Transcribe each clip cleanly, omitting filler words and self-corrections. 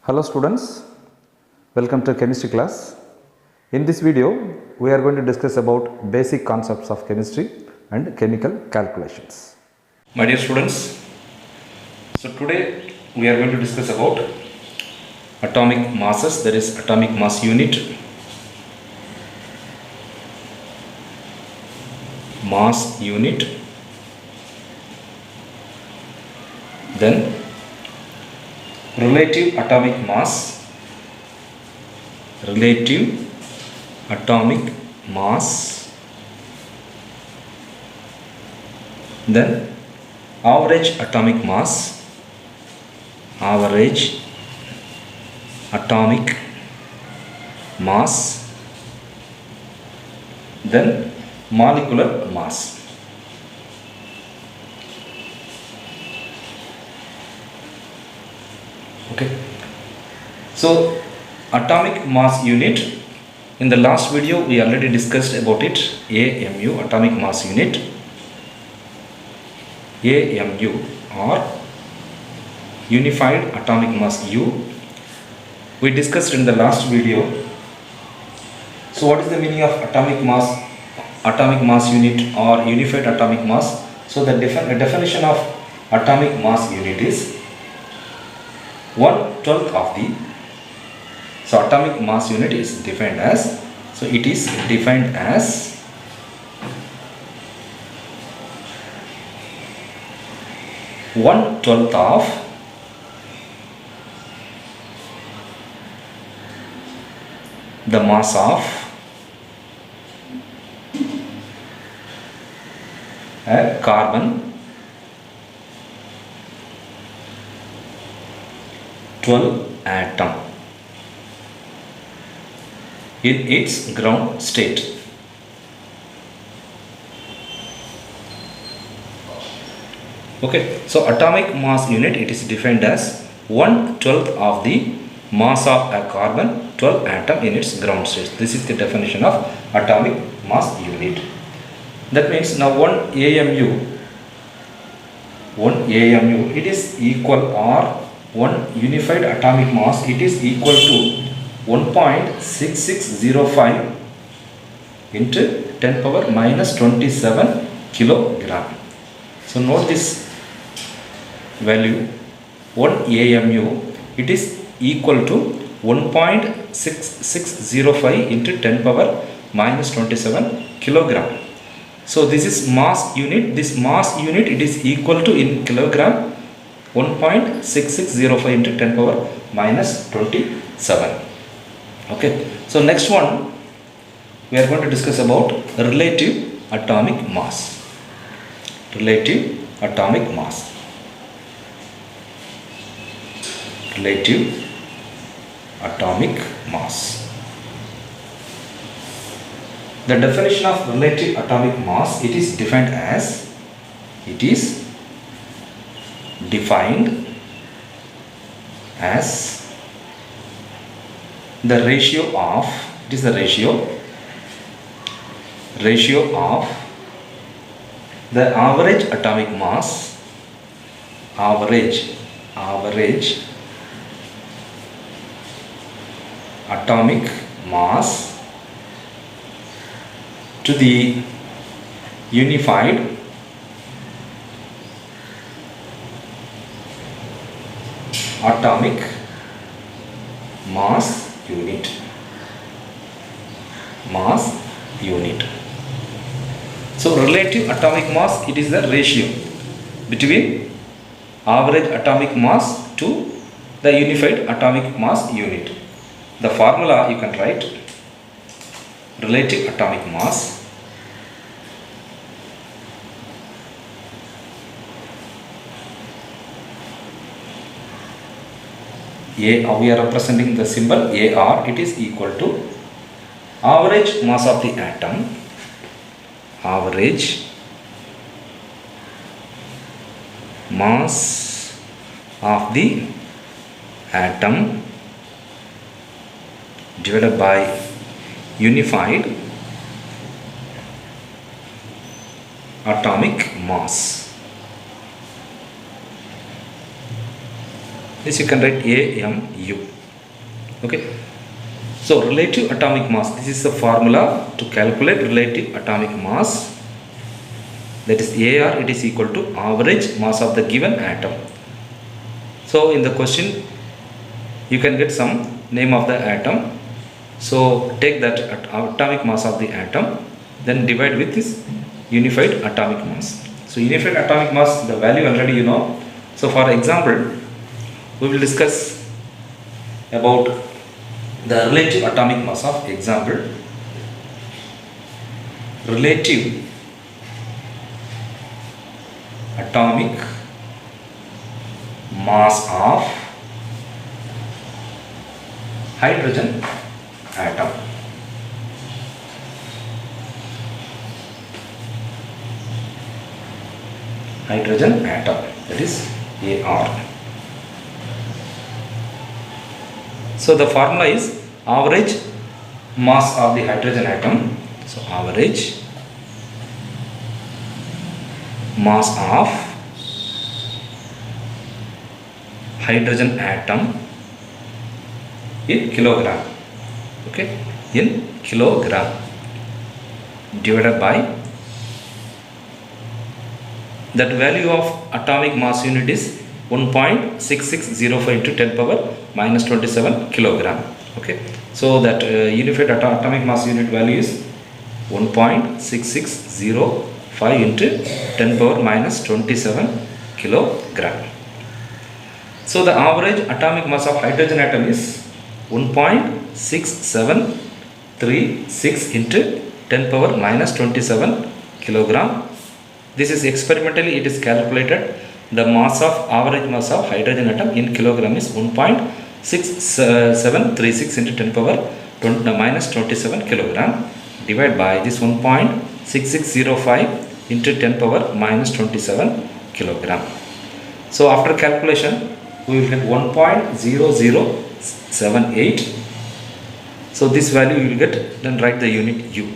Hello students, welcome to chemistry class. In this video, we are going to discuss about basic concepts of chemistry and chemical calculations. My dear students, so today we are going to discuss about atomic masses, that is atomic mass unit, then relative atomic mass, then average atomic mass, then molecular mass. Okay, so atomic mass unit, in the last video we already discussed about it. AMU, atomic mass unit, AMU or unified atomic mass U, we discussed in the last video. So what is the meaning of atomic mass unit or unified atomic mass? So the definition of atomic mass unit is 1/12 of the, so atomic mass unit is defined as, so it is defined as 1/12 of the mass of a carbon 12 atom in its ground state. Okay, so atomic mass unit, it is defined as 1/12 of the mass of a carbon 12 atom in its ground state. This is the definition of atomic mass unit. That means now 1 AMU, it is equal, or 1 unified atomic mass, it is equal to 1.6605 into 10 power minus 27 kilogram. So note this value, 1 AMU, it is equal to 1.6605 into 10 power minus 27 kilogram. So this is mass unit. This mass unit, it is equal to, in kilogram, 1.6605 into 10 power minus 27. Okay, so next one we are going to discuss about relative atomic mass. Relative atomic mass. The definition of relative atomic mass, it is defined as, the ratio of, the average atomic mass, to the unified atomic mass unit. So relative atomic mass, it is the ratio between average atomic mass to the unified atomic mass unit. The formula you can write: relative atomic mass we are representing the symbol AR, it is equal to average mass of the atom, divided by unified atomic mass. This you can write AMU. Okay, so relative atomic mass, this is the formula to calculate relative atomic mass. That is AR, it is equal to average mass of the given atom. So in the question you can get some name of the atom. So take that atomic mass of the atom, then divide with this unified atomic mass. So unified atomic mass, the value already you know. So for example, we will discuss about the relative atomic mass of example. Relative atomic mass of hydrogen atom. Hydrogen atom, that is AR. So the formula is average mass of the hydrogen atom. So average mass of hydrogen atom in kilogram. Okay, in kilogram divided by that value of atomic mass unit is 1.6605 into 10 power minus 27 kilogram. Okay, so that unified atomic mass unit value is 1.6605 into 10 power minus 27 kilogram. So the average atomic mass of hydrogen atom is 1.6736 into 10 power minus 27 kilogram. This is experimentally it is calculated. The mass of average mass of hydrogen atom in kilogram is 1.6736 into 10 power minus 27 kilogram divided by this 1.6605 into 10 power minus 27 kilogram. So after calculation we will get 1.0078. So this value you will get, then write the unit U.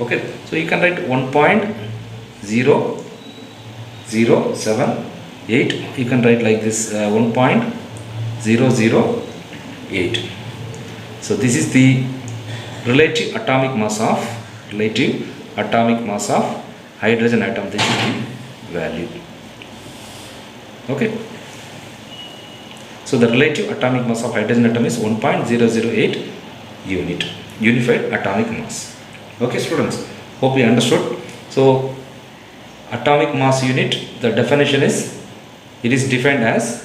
Okay, so you can write 1.0078. You can write like this 1.008. So this is the relative atomic mass of hydrogen atom. This is the value. Okay, so the relative atomic mass of hydrogen atom is 1.008 unit, unified atomic mass. Okay students, hope you understood. So atomic mass unit, the definition is, it is defined as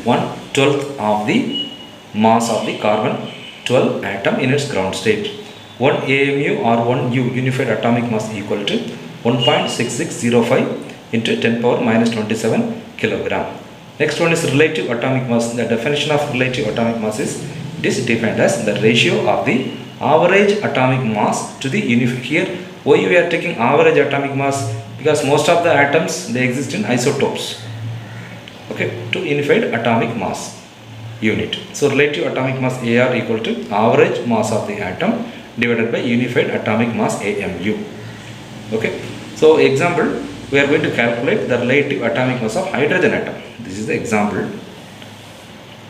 1/12 of the mass of the carbon 12 atom in its ground state. 1 AMU or 1 U unified atomic mass equal to 1.6605 into 10 power minus 27 kilogram. Next one is relative atomic mass. The definition of relative atomic mass is, it is defined as the ratio of the average atomic mass to the unified. Here why we are taking average atomic mass? Because most of the atoms they exist in isotopes. Okay, to unified atomic mass unit. So relative atomic mass AR equal to average mass of the atom divided by unified atomic mass AMU. Okay, so example, we are going to calculate the relative atomic mass of hydrogen atom. This is the example.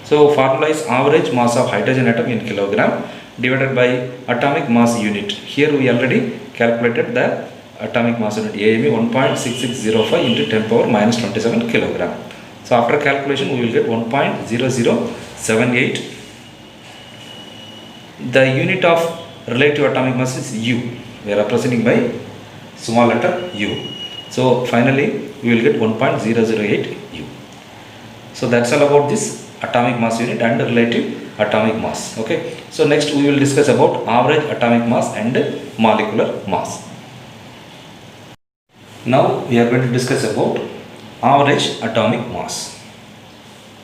So formula is average mass of hydrogen atom in kilogram divided by atomic mass unit. Here we already calculated the atomic mass unit AMU 1.6605 into 10 power minus 27 kilogram. So after calculation we will get 1.0078. The unit of relative atomic mass is U. We are representing by small letter U. So finally we will get 1.008 U. So that's all about this atomic mass unit and relative atomic mass. Okay, so next we will discuss about average atomic mass and molecular mass. Now we are going to discuss about average atomic mass.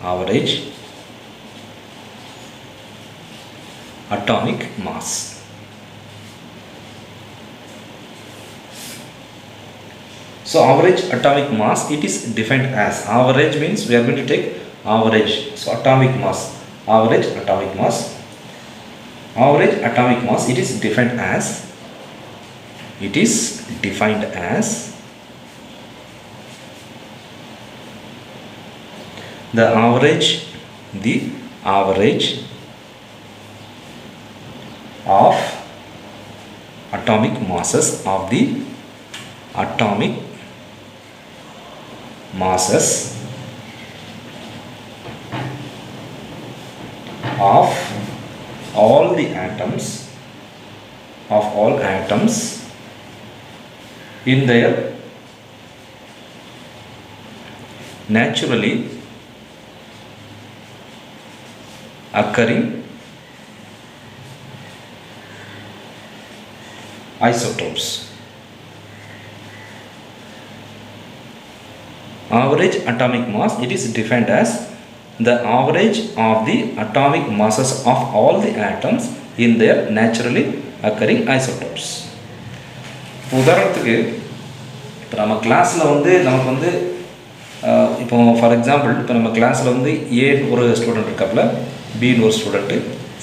Average atomic mass. So average atomic mass, it is defined as, average means we are going to take average. So atomic mass, average atomic mass. Average atomic mass, it is defined as, the average of atomic masses of the atomic masses of all the atoms in their naturally occurring isotopes. Average atomic mass, it is defined as the average of the atomic masses of all the atoms in their naturally occurring isotopes. உதாரணத்துக்கு இப்போ நம்ம கிளாஸில் வந்து நமக்கு வந்து இப்போ for example இப்போ நம்ம கிளாஸில் வந்து ஏன்னு ஒரு ஸ்டூடெண்ட் இருக்காப்புல, பின்னு ஒரு ஸ்டூடெண்ட்டு,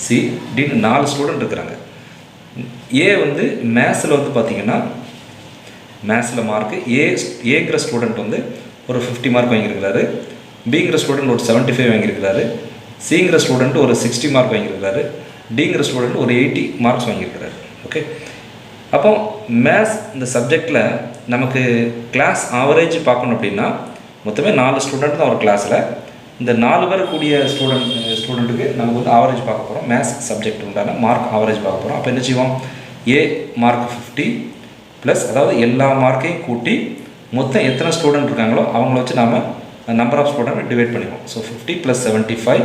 சி டின்னு 4 ஸ்டூடெண்ட் இருக்கிறாங்க. ஏ வந்து மேத்ஸில் வந்து பார்த்திங்கன்னா மேத்ஸில் மார்க்கு ஏங்கிற ஸ்டூடெண்ட் வந்து ஒரு 50 மார்க் வாங்கியிருக்கிறாரு, பிங்கிற ஸ்டூடெண்ட் ஒரு 75 வாங்கியிருக்கிறாரு, சிங்கிற ஸ்டூடெண்ட் ஒரு 60 மார்க் வாங்கியிருக்கிறாரு, டிங்கிற ஸ்டூடெண்ட் ஒரு 80 மார்க்ஸ் வாங்கியிருக்கிறாரு. ஓகே, அப்போ மேத்ஸ் இந்த சப்ஜெக்டில் நமக்கு கிளாஸ் ஆவரேஜ் பார்க்கணும் அப்படின்னா மொத்தமே 4 ஸ்டூடெண்ட் தான் ஒரு கிளாஸில். இந்த 4 பேர் கூடிய ஸ்டூடெண்ட்டுக்கு நமக்கு வந்து ஆவரேஜ் பார்க்க போகிறோம். மேத்ஸ் சப்ஜெக்ட் உண்டான மார்க் ஆவரேஜ் பார்க்க போகிறோம். அப்போ என்ன செய்வோம், ஏ மார்க் 50 ப்ளஸ், அதாவது எல்லா மார்க்கையும் கூட்டி மொத்தம் எத்தனை ஸ்டூடெண்ட் இருக்காங்களோ அவங்கள வச்சு நாம் நம்பர் ஆஃப் ஸ்டூடெண்ட் டிவைட் பண்ணிடுவோம். So 50 + 75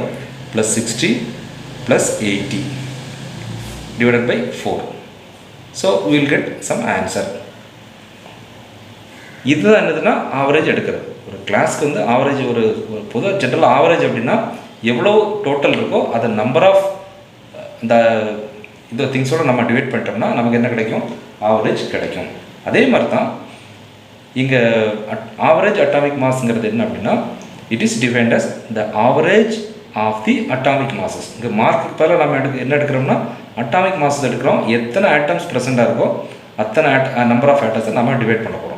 + 60 + 80 divided by 4. So we will get some answer. இதுதான் என்னதுன்னா ஆவரேஜ் எடுக்கிறது. ஒரு கிளாஸ்க்கு வந்து ஆவரேஜ் ஒரு பொதுவாக ஜென்ரல் ஆவரேஜ் அப்படின்னா எவ்வளோ டோட்டல் இருக்கோ அதை நம்பர் ஆஃப் இந்த இந்த திங்ஸோடு நம்ம டிவைட் பண்ணிட்டோம்னா நமக்கு என்ன கிடைக்கும், ஆவரேஜ் கிடைக்கும். அதே மாதிரி தான் இங்கே ஆவரேஜ் அட்டாமிக் மாஸ்ங்கிறது என்ன அப்படின்னா it is defined as the average of the atomic masses. இங்கே மார்க்குக்கு பதிலாக நம்ம என்ன எடுக்கிறோம்னா அட்டாமிக் மாசஸ் எடுக்கிறோம். எத்தனை ஆட்டம்ஸ் ப்ரெசென்ட்டாக இருக்கோ அத்தனை நம்பர் ஆஃப் ஆட்டம்ஸை நம்ம டிவைட் பண்ண போகிறோம்.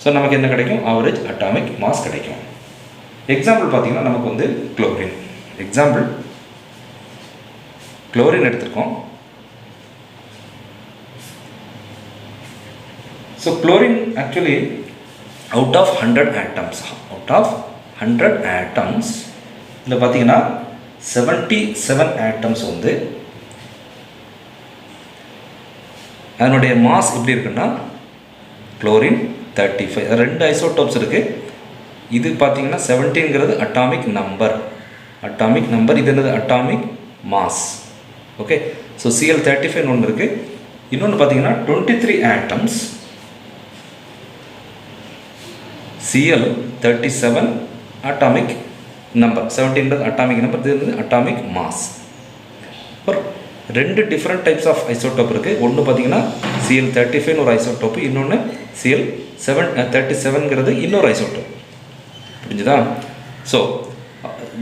ஸோ நமக்கு என்ன கிடைக்கும், ஆவரேஜ் அட்டாமிக் மாஸ் கிடைக்கும். எக்ஸாம்பிள் பார்த்தீங்கன்னா நமக்கு வந்து குளோரின், எக்ஸாம்பிள் குளோரின் எடுத்திருக்கோம். So chlorine actually out of 100 atoms இதில் பார்த்தீங்கன்னா 77 ஆட்டம்ஸ் வந்து அதனுடைய மாஸ் எப்படி இருக்குன்னா குளோரின் 35. 2 ஐசோடோப்ஸ் இருக்குது. இது பார்த்தீங்கன்னா 17ங்கிறது அட்டாமிக் நம்பர், இது என்னது atomic mass. Okay, so Cl35 ஒன்று இருக்குது. இன்னொன்று பார்த்தீங்கன்னா 23 ஆட்டம்ஸ், Cl37 அட்டாமிக் நம்பர், 17ங்கிறது அட்டாமிக் நம்பர், இது வந்து அட்டாமிக் மாஸ். ஒரு 2 டிஃப்ரெண்ட் டைப்ஸ் ஆஃப் ஐசோடோப் இருக்குது. ஒன்று பார்த்தீங்கன்னா Cl35 ஒரு ஐசோடோப்பு, இன்னொன்று Cl37ங்கிறது இன்னொரு ஐசோடோப். புரிஞ்சுதா? So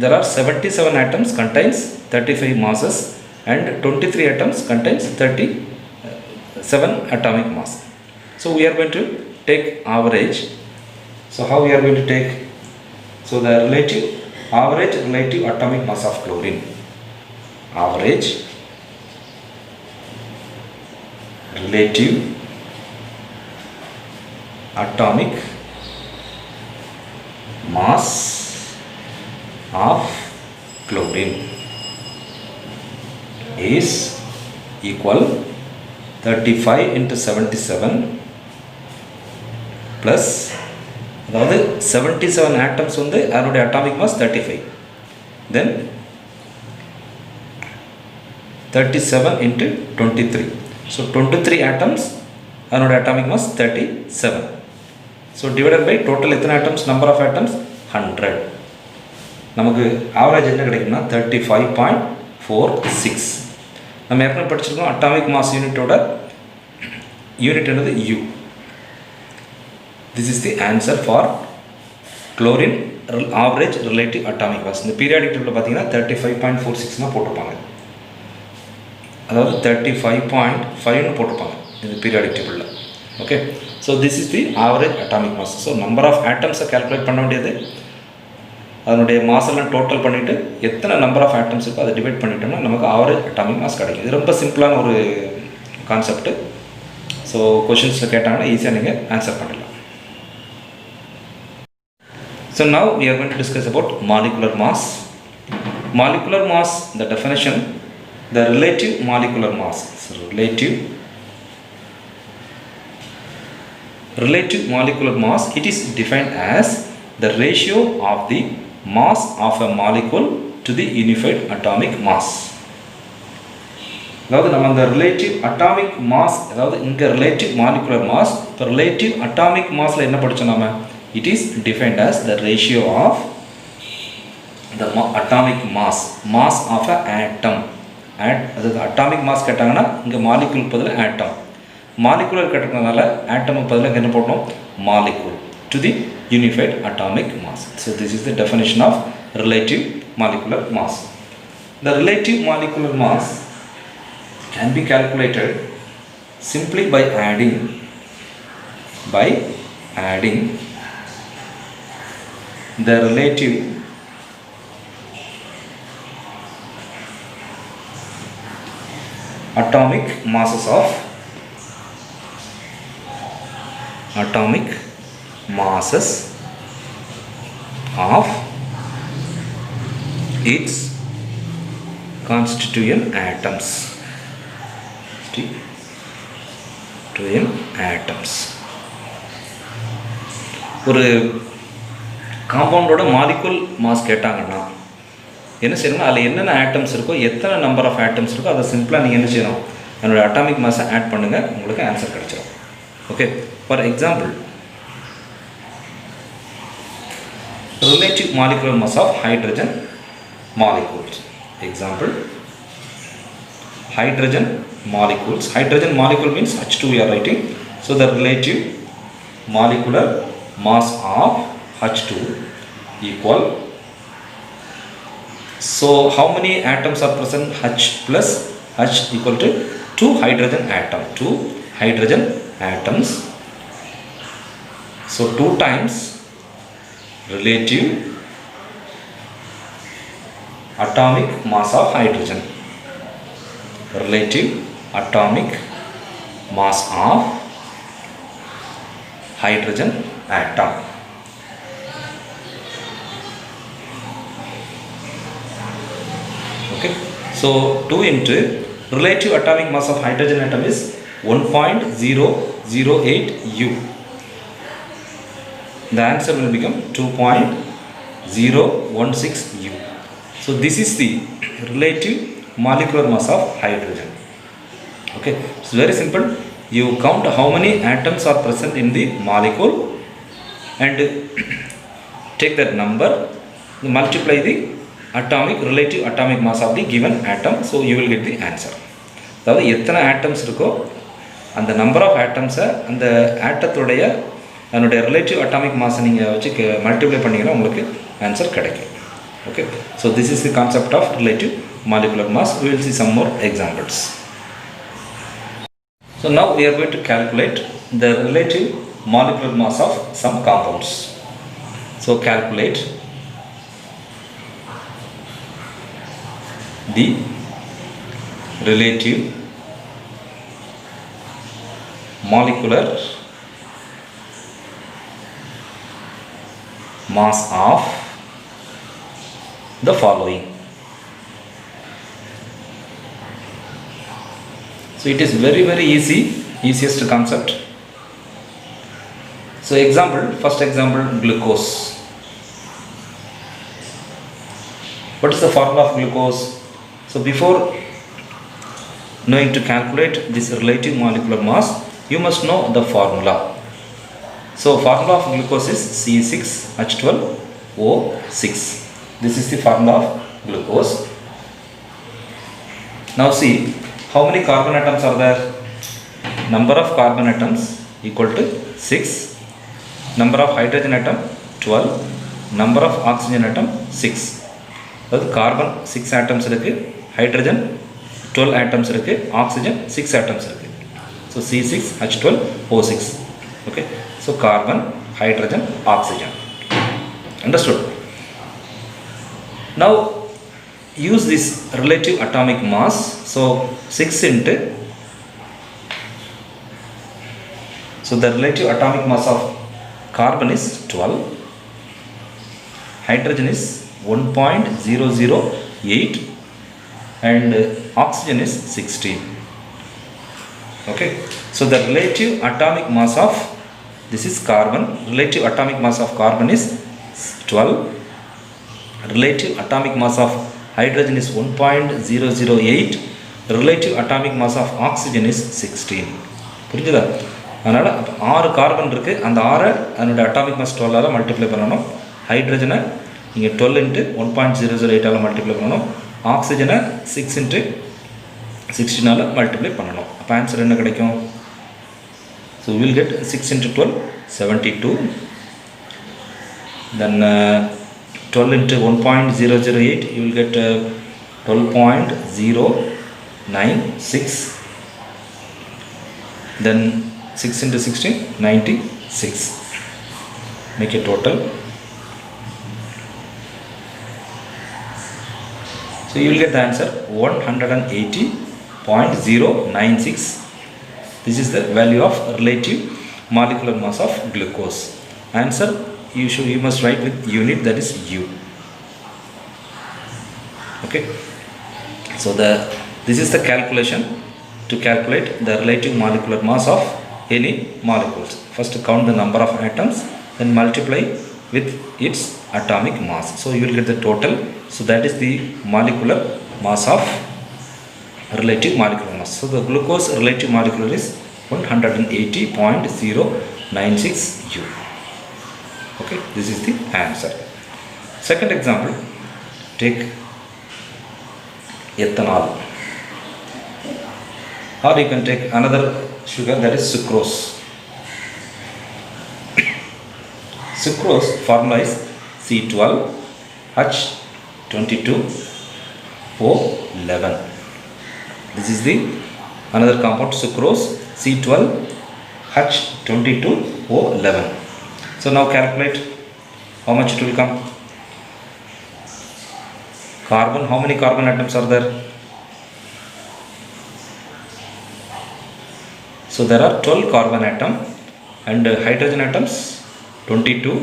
there are 77 atoms contains 35 masses and 23 atoms contains 37 atomic mass. So we are going to take average. So how we are going to take? So the average relative atomic mass of chlorine, average relative atomic mass of chlorine is equal 35 into 77 plus, அதாவது 77 atoms வந்து அதனுடைய atomic mass 35, then 37 into 23. So 23 atoms அதனுடைய atomic mass 37. So divided by total எத்தனை atoms, number of atoms 100. நமக்கு average என்ன கிடைக்கும்னா 35.46. நம்ம ஏற்கனவே படிச்சிருக்கோம் அட்டாமிக் மாஸ் யூனிட்டோட யூனிட் என்னது U. This is the answer for chlorine average relative atomic mass. இந்த பீரியாடிக் டேபிளில் பார்த்தீங்கன்னா 35.46 போட்டிருப்பாங்க, அதாவது 35.5 போட்டிருப்பாங்க இந்த பீரியாடிக் டேபிளில். Okay, so this is the average atomic mass. So number of ஆட்டம்ஸை கால்குலேட் பண்ண வேண்டியது, அதனுடைய மாஸ் எல்லாம் டோட்டல் பண்ணிவிட்டு எத்தனை நம்பர் ஆஃப் ஆட்டம்ஸ் இருக்கோ அதை டிவைட் பண்ணிட்டோம்னா நமக்கு ஆவரேஜ் அட்டாமிக் மாஸ் கிடைக்கும். இது ரொம்ப சிம்பிளான ஒரு கான்செப்ட். ஸோ கொஷின்ஸில் கேட்டாங்கன்னா ஈஸியாக நீங்கள் ஆன்சர் பண்ணிடலாம். So now we are going to discuss about molecular mass. Molecular mass, the definition, the relative molecular mass. So relative molecular mass, it is defined as the ratio of the mass of a molecule to the unified atomic mass. அதாவது நம்ம அந்த relative atomic mass, அதாவது இங்கே relative molecular mass, இப்போ relative atomic மாஸில் என்ன படித்தோம் நாம? It is defined as the ratio of the atomic mass of an atom. அதாவது அட்டாமிக் மாஸ் கேட்டாங்கன்னா இங்கே மாலிகுல் பதில் ஆட்டம், மாலிகுலர் கேட்டதுனால ஆட்டமுக்கு பதில் என்ன போட்டோம்? Molecule to the unified atomic mass. So this is the definition of relative molecular mass. The relative molecular mass can be calculated simply by adding the relative atomic masses of its constituent atoms. ஒரு காம்பவுண்டோட molecule mass கேட்டாங்கன்னா என்ன செய்யணும்னா அதில் என்னென்ன atoms இருக்கோ, எத்தனை number of atoms இருக்கோ அதை சிம்பிளாக நீங்கள் என்ன செய்யணும்? என்னோடய அட்டாமிக் மாஸை ஆட் பண்ணுங்கள், உங்களுக்கு ஆன்சர் கிடைச்சிடும். Okay, for example relative molecular mass of hydrogen molecules. Example hydrogen molecules. Hydrogen molecule means H2 we are writing. So the relative molecular mass of H2 equal. So how many atoms are present? H plus H equal to 2 hydrogen atoms. So 2 times relative atomic mass of hydrogen. Relative atomic mass of hydrogen atom. Okay, so 2 into relative atomic mass of hydrogen atom is 1.008 U. The answer will become 2.016 U. So this is the relative molecular mass of hydrogen. Okay, it's very simple. You count how many atoms are present in the molecule and take that number, multiply the relative atomic mass of the given atom, so you will get the answer. அதாவது எத்தனை atoms இருக்கோ அந்த number of ஆட்டம்ஸை அந்த ஆட்டத்துடைய அதனுடைய relative atomic மாஸை நீங்கள் வச்சு multiply பண்ணிங்கன்னா உங்களுக்கு ஆன்சர் கிடைக்கும். Okay, so this is the concept of relative molecular mass. We will see some more examples. So now we are going to calculate the relative molecular mass of some compounds. So calculate the relative molecular mass of the following. So it is very easiest concept. So first example glucose. What is the formula of glucose? So before knowing to calculate this relative molecular mass, you must know the formula. So formula of glucose is C6H12O6. This is the formula of glucose. Now see, how many carbon atoms are there? Number of carbon atoms equal to 6. Number of hydrogen atom 12. Number of oxygen atom 6. That carbon 6 atoms irukku, hydrogen 12 atoms irukku, oxygen 6 atoms irukku. So C6H12O6. Okay. So carbon, hydrogen, oxygen. Understood? Now use this relative atomic mass. So 6 into, so the relative atomic mass of carbon is 12, hydrogen is 1.008, and oxygen is 16. Okay, so the relative atomic mass of, this is carbon, relative atomic mass of carbon is 12, relative atomic mass of hydrogen is 1.008, relative atomic mass of oxygen is 16. புரிஞ்சுதா? அதனால் 6 carbon இருக்குது, அந்த 6 அதனுடைய atomic mass 12ஆல் multiply பண்ணணும். ஹைட்ரஜனை நீங்கள் 12 into 1.008ஆல் multiply பண்ணணும். ஆக்சிஜனை 6 இன்ட்டு 16ஆல் மல்டிப்ளை பண்ணணும். அப்போ ஆன்சர் என்ன கிடைக்கும்? So will get 6 into 12 72, then 12 into 1.008 you will get 12.096, then 6 into 16 96, make a total. So you will get the answer 180.096. This is the value of relative molecular mass of glucose. Answer you must write with unit, that is U. Okay, so this is the calculation to calculate the relative molecular mass of any molecules. First count the number of atoms, then multiply with its atomic mass, so you will get the total. So that is the molecular mass of relative molecular mass. So the glucose relative molecular is 180.096 U. Okay, this is the answer. Second example, take ethanol, or you can take another sugar, that is sucrose. Sucrose formula is C12H22O11. This is the another compound, sucrose, C12H22O11. So now calculate how much it will come. Carbon, how many carbon atoms are there? So there are 12 carbon atom, and hydrogen atoms 22,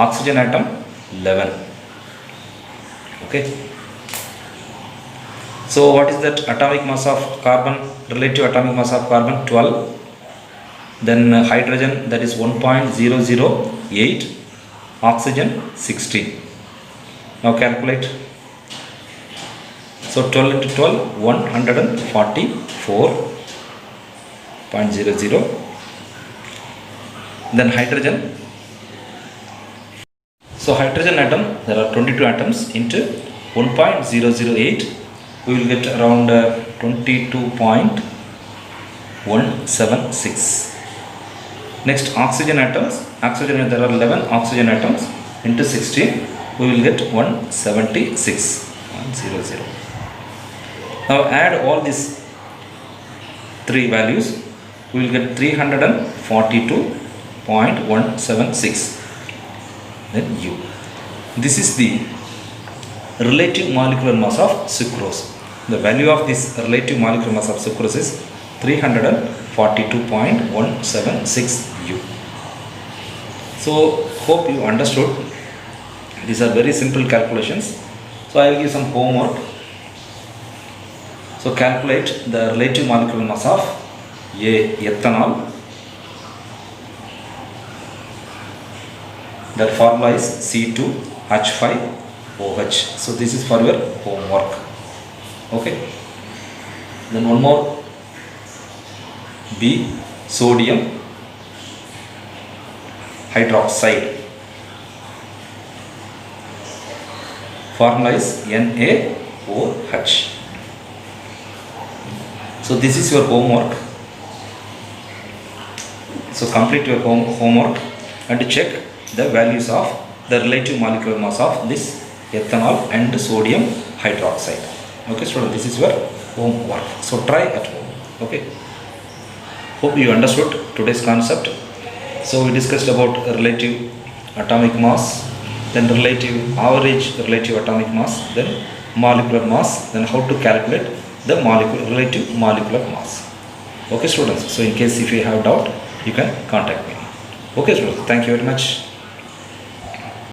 oxygen atom 11. Okay, so what is that atomic mass of carbon? Relative atomic mass of carbon 12, then hydrogen, that is 1.008, oxygen 16. Now calculate. So 12 into 12 144.00, then hydrogen. So hydrogen atom, there are 22 atoms into 1.008, we will get around 22.176. Next oxygen atoms, there are 11 oxygen atoms into 16, we will get 176.00. Now add all these three values, we will get 342.176, then U. This is the relative molecular mass of sucrose. The value of this relative molecular mass of sucrose is 342.176 U. So hope you understood. These are very simple calculations. So I will give some homework. So calculate the relative molecular mass of ethanol. That formula is C2H5OH. So this is for your homework. Okay. Then one more, B, sodium hydroxide. Formula is NaOH. So this is your homework. So complete your homework and check the values of the relative molecular mass of this ethanol and sodium hydroxide. Okay, so this is your homework. So try at home. Okay. Hope you understood today's concept. So we discussed about relative atomic mass, then relative average relative atomic mass, then molecular mass, then how to calculate the relative molecular mass. Okay students, so in case if you have doubt, you can contact me. Okay students, thank you very much.